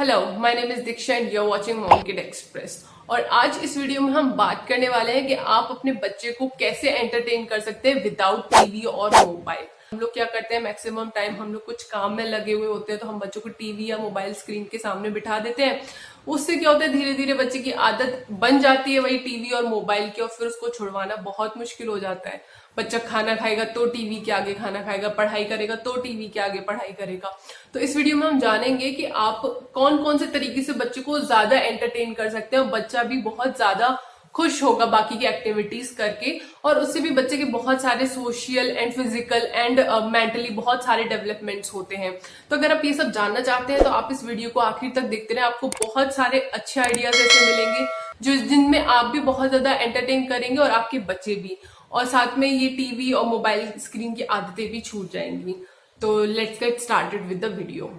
Hello, my name is Diksha and you are watching mom kid express. और आज इस video में हम बात करने वाले हैं कि आप अपने बच्चे को कैसे एंटरटेन कर सकते हैं विदाउट टीवी और मोबाइल। हम लोग क्या करते हैं, मैक्सिमम टाइम हम लोग कुछ काम में लगे हुए होते हैं तो हम बच्चों को टीवी या मोबाइल स्क्रीन के सामने बिठा देते हैं। उससे क्या होता है, धीरे धीरे बच्चे की आदत बन जाती है वही टीवी और मोबाइल की, और फिर उसको छुड़वाना बहुत मुश्किल हो जाता है। बच्चा खाना खाएगा तो टीवी के आगे खाना खाएगा, पढ़ाई करेगा तो टीवी के आगे पढ़ाई करेगा। तो इस वीडियो में हम जानेंगे कि आप कौन कौन से तरीके से बच्चे को ज्यादा एंटरटेन कर सकते हैं और बच्चा भी बहुत ज्यादा खुश होगा बाकी की एक्टिविटीज करके, और उससे भी बच्चे के बहुत सारे social and physical and mentally बहुत सारे डेवलपमेंट्स होते हैं। तो अगर आप ये सब जानना चाहते हैं तो आप इस वीडियो को आखिर तक देखते रहें। आपको बहुत सारे अच्छे आइडियाज ऐसे मिलेंगे जो जिनमें आप भी बहुत ज्यादा एंटरटेन करेंगे और आपके बच्चे भी, और साथ में ये टीवी और मोबाइल स्क्रीन की आदतें भी छूट जाएंगी। तो let's get started with the video.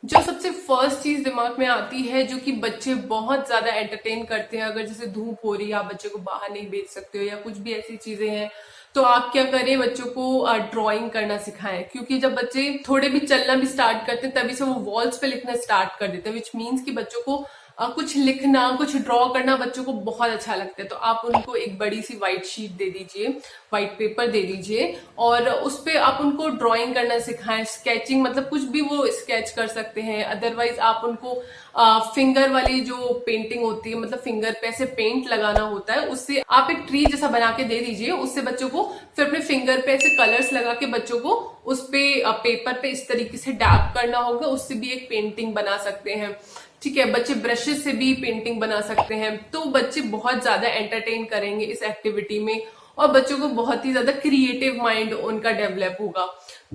जो सबसे फर्स्ट चीज दिमाग में आती है जो कि बच्चे बहुत ज्यादा एंटरटेन करते हैं, अगर जैसे धूप हो रही है, आप बच्चे को बाहर नहीं भेज सकते हो या कुछ भी ऐसी चीजें हैं, तो आप क्या करें, बच्चों को ड्राइंग करना सिखाएं। क्योंकि जब बच्चे थोड़े भी चलना भी स्टार्ट करते हैं तभी से वो वॉल्स पे लिखना स्टार्ट कर देते हैं, विच मीन्स कि बच्चों को कुछ लिखना, कुछ ड्रॉ करना बच्चों को बहुत अच्छा लगता है। तो आप उनको एक बड़ी सी व्हाइट शीट दे दीजिए, व्हाइट पेपर दे दीजिए, और उस पे आप उनको ड्राइंग करना सिखाएं। स्केचिंग मतलब कुछ भी वो स्केच कर सकते हैं। अदरवाइज आप उनको फिंगर वाली जो पेंटिंग होती है, मतलब फिंगर पे ऐसे पेंट लगाना होता है, उससे आप एक ट्री जैसा बना के दे दीजिए। उससे बच्चों को फिर अपने फिंगर पे ऐसे कलर्स लगा के बच्चों को उस पे पेपर पे इस तरीके से डैप करना होगा, उससे भी एक पेंटिंग बना सकते हैं। ठीक है, बच्चे ब्रशेस से भी पेंटिंग बना सकते हैं। तो बच्चे बहुत ज्यादा एंटरटेन करेंगे इस एक्टिविटी में और बच्चों को बहुत ही ज्यादा क्रिएटिव माइंड उनका डेवलप होगा।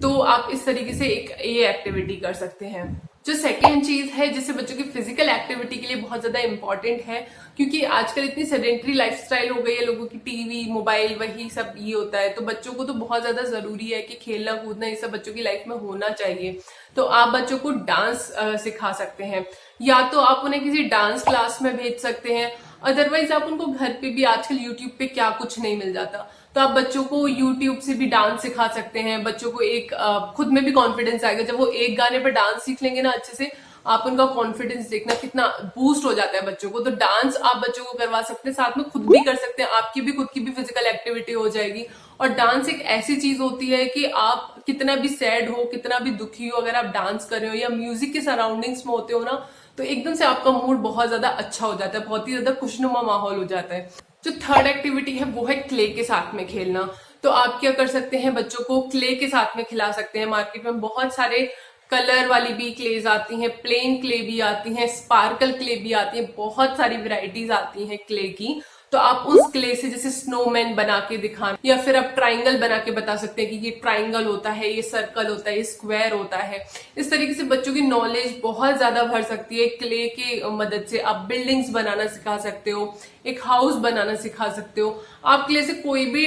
तो आप इस तरीके से एक ये एक्टिविटी कर सकते हैं। जो सेकेंड चीज है जिससे बच्चों की फिजिकल एक्टिविटी के लिए बहुत ज्यादा इंपॉर्टेंट है, क्योंकि आजकल इतनी सेडेंटरी लाइफस्टाइल हो गई है लोगों की, टीवी मोबाइल वही सब ये होता है। तो बच्चों को तो बहुत ज्यादा जरूरी है कि खेलना कूदना ये सब बच्चों की लाइफ में होना चाहिए। तो आप बच्चों को डांस सिखा सकते हैं, या तो आप उन्हें किसी डांस क्लास में भेज सकते हैं। अदरवाइज आप उनको घर पे भी, आजकल यूट्यूब पे क्या कुछ नहीं मिल जाता, तो आप बच्चों को यूट्यूब से भी डांस सिखा सकते हैं। बच्चों को एक खुद में भी कॉन्फिडेंस आएगा जब वो एक गाने पर डांस सीख लेंगे ना अच्छे से। आप उनका कॉन्फिडेंस देखना कितना बूस्ट हो जाता है बच्चों को। तो डांस आप बच्चों को करवा सकते हैं, साथ में खुद भी कर सकते हैं, आपकी भी खुद की भी फिजिकल एक्टिविटी हो जाएगी। और डांस एक ऐसी चीज होती है कि आप कितना भी सैड हो, कितना भी दुखी हो, अगर आप डांस कर रहे हो या म्यूजिक के सराउंडिंग्स में होते हो ना, तो एकदम से आपका मूड बहुत ज्यादा अच्छा हो जाता है, बहुत ही ज्यादा खुशनुमा माहौल हो जाता है। जो थर्ड एक्टिविटी है वो है क्ले के साथ में खेलना। तो आप क्या कर सकते हैं, बच्चों को क्ले के साथ में खिला सकते हैं। मार्केट में बहुत सारे कलर वाली भी क्लेज आती हैं, प्लेन क्ले भी आती हैं, स्पार्कल क्ले भी आती है, बहुत सारी वेराइटीज आती हैं क्ले की। तो आप उस क्ले से जैसे स्नोमैन बना के दिखाना, या फिर आप ट्राइंगल बना के बता सकते हैं कि ये ट्राइंगल होता है, ये सर्कल होता है, ये स्क्वायर होता है। इस तरीके से बच्चों की नॉलेज बहुत ज्यादा बढ़ सकती है। क्ले की मदद से आप बिल्डिंग्स बनाना सिखा सकते हो, एक हाउस बनाना सिखा सकते हो। आप क्ले से कोई भी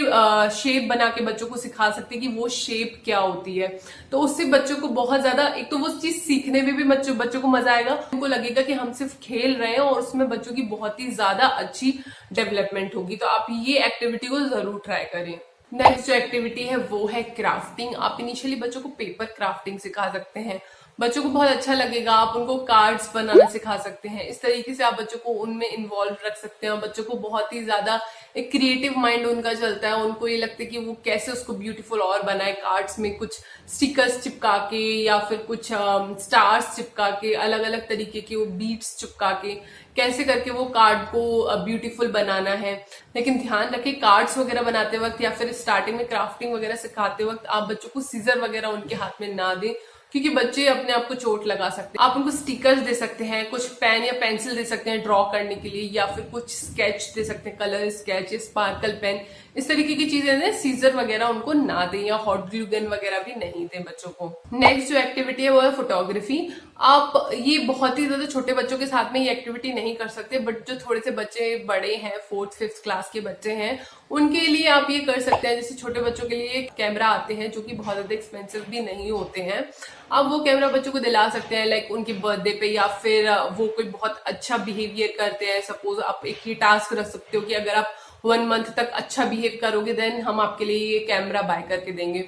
शेप बना के बच्चों को सिखा सकते हैं कि वो शेप क्या होती है। तो उससे बच्चों को बहुत ज्यादा, एक तो वो चीज सीखने में भी बच्चों को मजा आएगा, उनको लगेगा कि हम सिर्फ खेल रहे हैं, और उसमें बच्चों की बहुत ही ज्यादा अच्छी डेवलपमेंट होगी। तो आप ये एक्टिविटी को जरूर ट्राई करें। नेक्स्ट जो एक्टिविटी है वो है क्राफ्टिंग। आप इनिशियली बच्चों को पेपर क्राफ्टिंग सिखा सकते हैं, बच्चों को बहुत अच्छा लगेगा। आप उनको कार्ड्स बनाना सिखा सकते हैं। इस तरीके से आप बच्चों को उनमें इन्वॉल्व रख सकते हैं, और बच्चों को बहुत ही ज्यादा एक क्रिएटिव माइंड उनका चलता है। उनको ये लगता है कि वो कैसे उसको ब्यूटीफुल और बनाए, कार्ड्स में कुछ स्टिकर्स चिपका के या फिर कुछ स्टार्स चिपका के, अलग अलग तरीके के वो बीट्स चिपका के, कैसे करके वो कार्ड को ब्यूटीफुल बनाना है। लेकिन ध्यान रखें, कार्ड्स वगैरह बनाते वक्त या फिर स्टार्टिंग में क्राफ्टिंग वगैरह सिखाते वक्त आप बच्चों को सीजर वगैरह उनके हाथ में ना दें, क्योंकि बच्चे अपने आप को चोट लगा सकते हैं। आप उनको स्टिकर्स दे सकते हैं, कुछ पेन या पेंसिल दे सकते हैं ड्रॉ करने के लिए, या फिर कुछ स्केच दे सकते हैं, कलर स्केच, स्पार्कल पेन, इस तरीके की चीजें। सीजर वगैरह उनको ना दें, या हॉट ग्लू गन वगैरह भी नहीं दें बच्चों को। नेक्स्ट जो एक्टिविटी है वो है फोटोग्राफी। आप ये बहुत ही ज्यादा छोटे बच्चों के साथ में ये एक्टिविटी नहीं कर सकते, बट जो थोड़े से बच्चे बड़े हैं, 4th 5th क्लास के बच्चे हैं, उनके लिए आप ये कर सकते हैं। जैसे छोटे बच्चों के लिए कैमरा आते हैं जो कि बहुत ज्यादा एक्सपेंसिव भी नहीं होते हैं। आप वो कैमरा बच्चों को दिला सकते हैं, लाइक उनके बर्थडे पे, या फिर वो कोई बहुत अच्छा बिहेवियर करते हैं। सपोज आप एक ही टास्क रख सकते हो कि अगर आप 1 मंथ तक अच्छा बिहेव करोगे देन हम आपके लिए ये कैमरा बाय करके देंगे।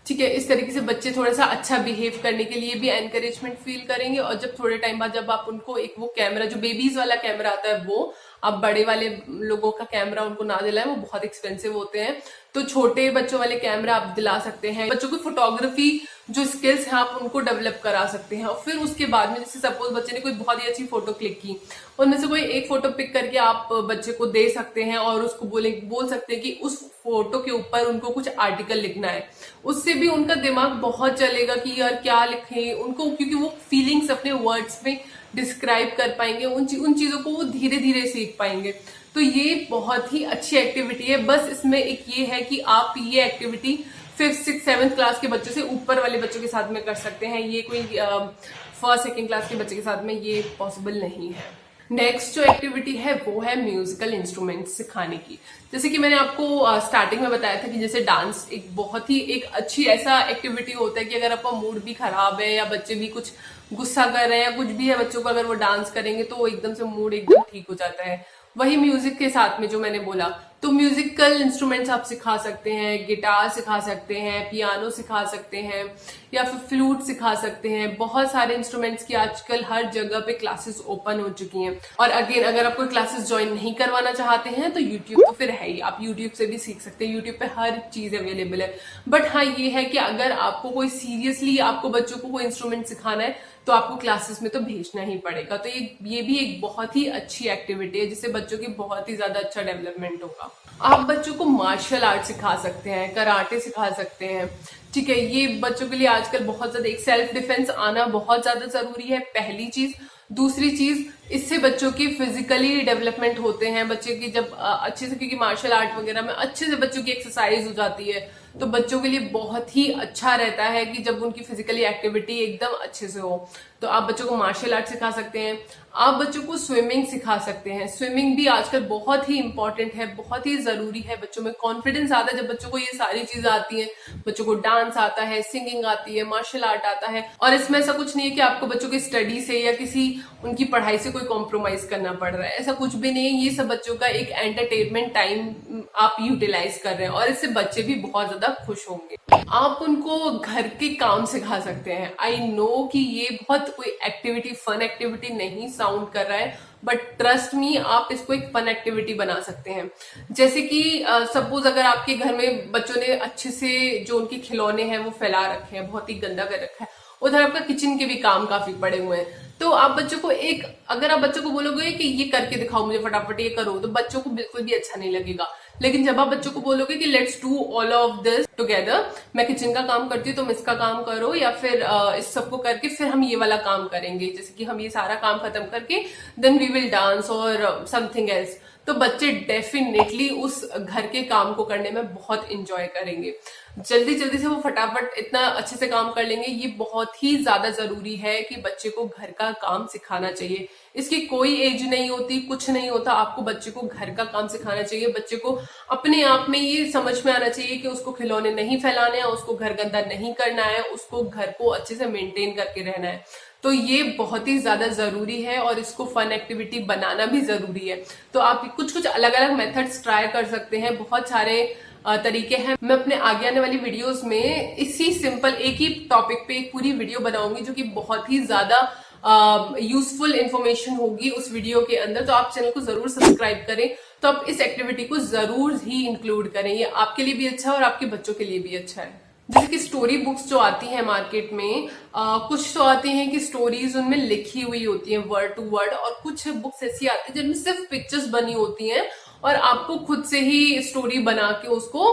ठीक है, इस तरीके से बच्चे थोड़ा सा अच्छा बिहेव करने के लिए भी एनकरेजमेंट फील करेंगे। और जब थोड़े टाइम बाद जब आप उनको एक वो कैमरा जो बेबीज वाला कैमरा आता है वो, आप बड़े वाले लोगों का कैमरा उनको ना दिलाएं, वो बहुत एक्सपेंसिव होते हैं, तो छोटे बच्चों वाले कैमरा आप दिला सकते हैं। बच्चों को फोटोग्राफी जो स्किल्स हैं आप उनको डेवलप करा सकते हैं। और फिर उसके बाद में जैसे सपोज बच्चे ने कोई बहुत ही अच्छी फोटो क्लिक की, उनमें से कोई एक फोटो पिक करके आप बच्चे को दे सकते हैं और उसको बोल सकते हैं कि उस फोटो के ऊपर उनको कुछ आर्टिकल लिखना है। उससे भी उनका दिमाग बहुत चलेगा कि यार क्या लिखें उनको, क्योंकि वो फीलिंग्स अपने वर्ड्स में डिस्क्राइब कर पाएंगे, उन चीजों को वो धीरे धीरे सीख पाएंगे। तो ये बहुत ही अच्छी एक्टिविटी है। बस इसमें एक ये है कि आप ये activity 5th 6th 7th class के बच्चों से ऊपर वाले बच्चों के साथ में कर सकते हैं। ये कोई 1st 2nd क्लास के बच्चे के साथ में ये पॉसिबल नहीं है। नेक्स्ट जो एक्टिविटी है वो है म्यूजिकल इंस्ट्रूमेंट सिखाने की। जैसे कि मैंने आपको स्टार्टिंग में बताया था कि जैसे डांस एक बहुत ही एक अच्छी ऐसा एक्टिविटी होता है कि अगर आपका मूड भी खराब है या बच्चे भी कुछ गुस्सा कर रहे हैं या कुछ भी है, बच्चों को अगर वो डांस करेंगे तो वो एकदम से मूड एकदम ठीक हो जाता है। वही म्यूजिक के साथ में जो मैंने बोला, तो म्यूजिकल इंस्ट्रूमेंट्स आप सिखा सकते हैं, गिटार सिखा सकते हैं, पियानो सिखा सकते हैं या फिर फ्लूट सिखा सकते हैं। बहुत सारे इंस्ट्रूमेंट्स की आजकल हर जगह पे क्लासेस ओपन हो चुकी हैं। और अगेन अगर आप कोई क्लासेस ज्वाइन नहीं करवाना चाहते हैं तो यूट्यूब तो फिर है ही, आप यूट्यूब से भी सीख सकते हैं। यूट्यूब पे हर चीज अवेलेबल है। बट हाँ ये है कि अगर आपको कोई सीरियसली आपको बच्चों को कोई इंस्ट्रूमेंट सिखाना है तो आपको क्लासेस में तो भेजना ही पड़ेगा। तो ये भी एक बहुत ही अच्छी एक्टिविटी है जिससे बच्चों की बहुत ही ज्यादा अच्छा डेवलपमेंट होगा। आप बच्चों को मार्शल आर्ट सिखा सकते हैं, कराटे सिखा सकते हैं। ठीक है, ये बच्चों के लिए आजकल बहुत ज्यादा एक सेल्फ डिफेंस आना बहुत ज्यादा जरूरी है, पहली चीज। दूसरी चीज, इससे बच्चों की फिजिकली डेवलपमेंट होते हैं। बच्चे की जब अच्छे से, क्योंकि मार्शल आर्ट वगैरह में अच्छे से बच्चों की एक्सरसाइज हो जाती है, तो बच्चों के लिए बहुत ही अच्छा रहता है कि जब उनकी फिजिकली एक्टिविटी एकदम अच्छे से हो। तो आप बच्चों को मार्शल आर्ट सिखा सकते हैं। आप बच्चों को स्विमिंग सिखा सकते हैं। स्विमिंग भी आजकल बहुत ही इंपॉर्टेंट है, बहुत ही जरूरी है। बच्चों में कॉन्फिडेंस आता है जब बच्चों को ये सारी चीजें आती हैं। बच्चों को डांस आता है, सिंगिंग आती है, मार्शल आर्ट आता है। और इसमें ऐसा कुछ नहीं है कि आपको बच्चों की स्टडी से या किसी उनकी पढ़ाई से कोई कॉम्प्रोमाइज करना पड़ रहा है, ऐसा कुछ भी नहीं है। ये सब बच्चों का एक एंटरटेनमेंट टाइम आप यूटिलाइज कर रहे हैं और इससे बच्चे भी बहुत ज्यादा खुश होंगे। आप उनको घर के काम सिखा सकते हैं। आई नो कि ये बहुत कोई एक्टिविटी, फन एक्टिविटी नहीं साउंड कर रहा है, बट ट्रस्ट मी आप इसको एक फन एक्टिविटी बना सकते हैं। जैसे कि सपोज अगर आपके घर में बच्चों ने अच्छे से जो उनके खिलौने हैं वो फैला रखे हैं, बहुत ही गंदा कर रखा है, उधर आपका किचन के भी काम काफी पड़े हुए हैं, तो आप बच्चों को अगर आप बच्चों को बोलोगे कि ये करके दिखाओ मुझे फटाफट, ये करो, तो बच्चों को बिल्कुल भी अच्छा नहीं लगेगा। लेकिन जब आप बच्चों को बोलोगे कि let's do all of this together, मैं किचन का काम करती हूँ तुम इसका काम करो, या फिर इस सबको करके फिर हम ये वाला काम करेंगे, जैसे कि हम ये सारा काम खत्म करके देन वी विल डांस और समथिंग एल्स, तो बच्चे डेफिनेटली उस घर के काम को करने में बहुत इंजॉय करेंगे। जल्दी जल्दी से वो फटाफट इतना अच्छे से काम कर लेंगे। ये बहुत ही ज्यादा जरूरी है कि बच्चे को घर का काम सिखाना चाहिए। इसकी कोई एज नहीं होती, कुछ नहीं होता, आपको बच्चे को घर का काम सिखाना चाहिए। बच्चे को अपने आप में ये समझ में आना चाहिए कि उसको खिलौने नहीं फैलाने हैं, उसको घर गंदा नहीं करना है, उसको घर को अच्छे से मेंटेन करके रहना है। तो ये बहुत ही ज्यादा जरूरी है और इसको फन एक्टिविटी बनाना भी जरूरी है। तो आप कुछ कुछ अलग अलग मेथड्स ट्राई कर सकते हैं, बहुत सारे तरीके हैं। मैं अपने आगे आने वाली वीडियोस में इसी सिंपल एक ही टॉपिक पे एक पूरी वीडियो बनाऊंगी जो कि बहुत ही ज्यादा यूजफुल इंफॉर्मेशन होगी उस वीडियो के अंदर। तो आप चैनल को जरूर सब्सक्राइब करें, तो आप इस एक्टिविटी को जरूर ही इंक्लूड करें। ये आपके लिए भी अच्छा है और आपके बच्चों के लिए भी अच्छा है। जैसे कि स्टोरी बुक्स जो आती हैं मार्केट में, कुछ तो आती हैं कि स्टोरीज उनमें लिखी हुई होती हैं वर्ड टू वर्ड, और कुछ बुक्स ऐसी आती हैं जिनमें सिर्फ पिक्चर्स बनी होती हैं और आपको खुद से ही स्टोरी बना के उसको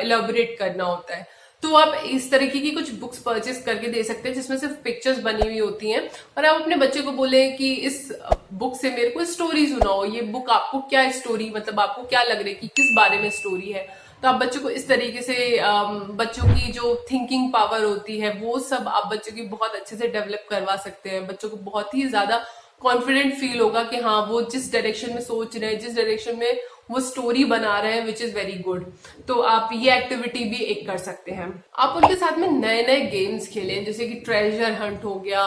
एलैबोरेट करना होता है। तो आप इस तरीके की कुछ बुक्स परचेस करके दे सकते हैं जिसमें सिर्फ पिक्चर्स बनी हुई होती हैं, और आप अपने बच्चे को बोले कि इस बुक से मेरे को स्टोरी सुनाओ। ये बुक आपको क्या स्टोरी, मतलब आपको क्या लग रहा है कि किस बारे में स्टोरी है। तो आप बच्चों को इस तरीके से बच्चों की जो थिंकिंग पावर होती है वो सब आप बच्चों की बहुत अच्छे से डेवलप करवा सकते हैं। बच्चों को बहुत ही ज्यादा कॉन्फिडेंट फील होगा कि हाँ वो जिस डायरेक्शन में सोच रहे हैं, जिस डायरेक्शन में वो स्टोरी बना रहे हैं, विच इज वेरी गुड। तो आप ये एक्टिविटी भी एक कर सकते हैं। आप उनके साथ में नए नए गेम्स खेलें, जैसे कि ट्रेजर हंट हो गया,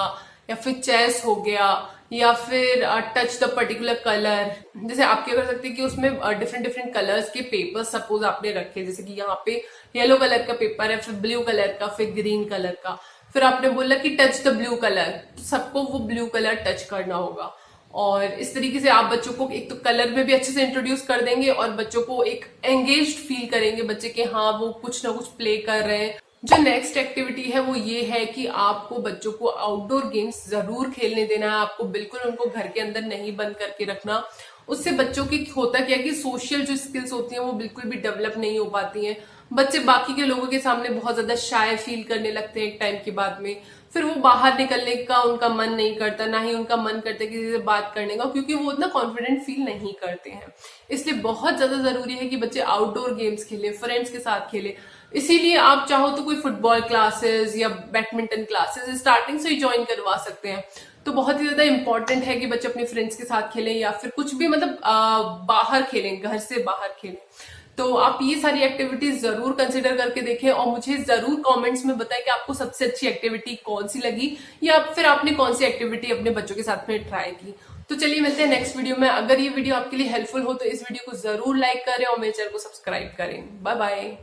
या फिर चेस हो गया, या फिर टच द पर्टिकुलर कलर। जैसे आप क्या कर सकते हैं कि उसमें डिफरेंट डिफरेंट कलर्स के पेपर सपोज आपने रखे, जैसे कि यहाँ पे येलो कलर का पेपर है, फिर ब्लू कलर का, फिर ग्रीन कलर का, फिर आपने बोला कि टच द ब्लू कलर, तो सबको वो ब्लू कलर टच करना होगा। और इस तरीके से आप बच्चों को एक तो कलर में भी अच्छे से इंट्रोड्यूस कर देंगे और बच्चों को एक एंगेज्ड फील करेंगे बच्चे के, हाँ वो कुछ ना कुछ प्ले कर रहे हैं। जो नेक्स्ट एक्टिविटी है वो ये है कि आपको बच्चों को आउटडोर गेम्स जरूर खेलने देना है। आपको बिल्कुल उनको घर के अंदर नहीं बंद करके रखना। उससे बच्चों की होता क्या है कि सोशल जो स्किल्स होती हैं वो बिल्कुल भी डेवलप नहीं हो पाती हैं। बच्चे बाकी के लोगों के सामने बहुत ज्यादा शाय फील करने लगते हैं एक टाइम के बाद में। फिर वो बाहर निकलने का उनका मन नहीं करता, ना ही उनका मन करता किसी से बात करने का, क्योंकि वो उतना कॉन्फिडेंट फील नहीं करते हैं। इसलिए बहुत ज्यादा जरूरी है कि बच्चे आउटडोर गेम्स खेलें, फ्रेंड्स के साथ खेलें। इसीलिए आप चाहो तो कोई फुटबॉल क्लासेस या बैडमिंटन क्लासेस स्टार्टिंग से ही ज्वाइन करवा सकते हैं। तो बहुत ही ज्यादा इंपॉर्टेंट है कि बच्चे अपने फ्रेंड्स के साथ खेलें या फिर कुछ भी मतलब बाहर खेलें, घर से बाहर खेलें। तो आप ये सारी एक्टिविटीज जरूर कंसिडर करके देखें और मुझे जरूर कमेंट्स में बताएं कि आपको सबसे अच्छी एक्टिविटी कौन सी लगी या फिर आपने कौन सी एक्टिविटी अपने बच्चों के साथ में ट्राई की। तो चलिए मिलते हैं नेक्स्ट वीडियो में। अगर ये वीडियो आपके लिए हेल्पफुल हो तो इस वीडियो को जरूर लाइक करें और मेरे चैनल को सब्सक्राइब करें। Bye bye.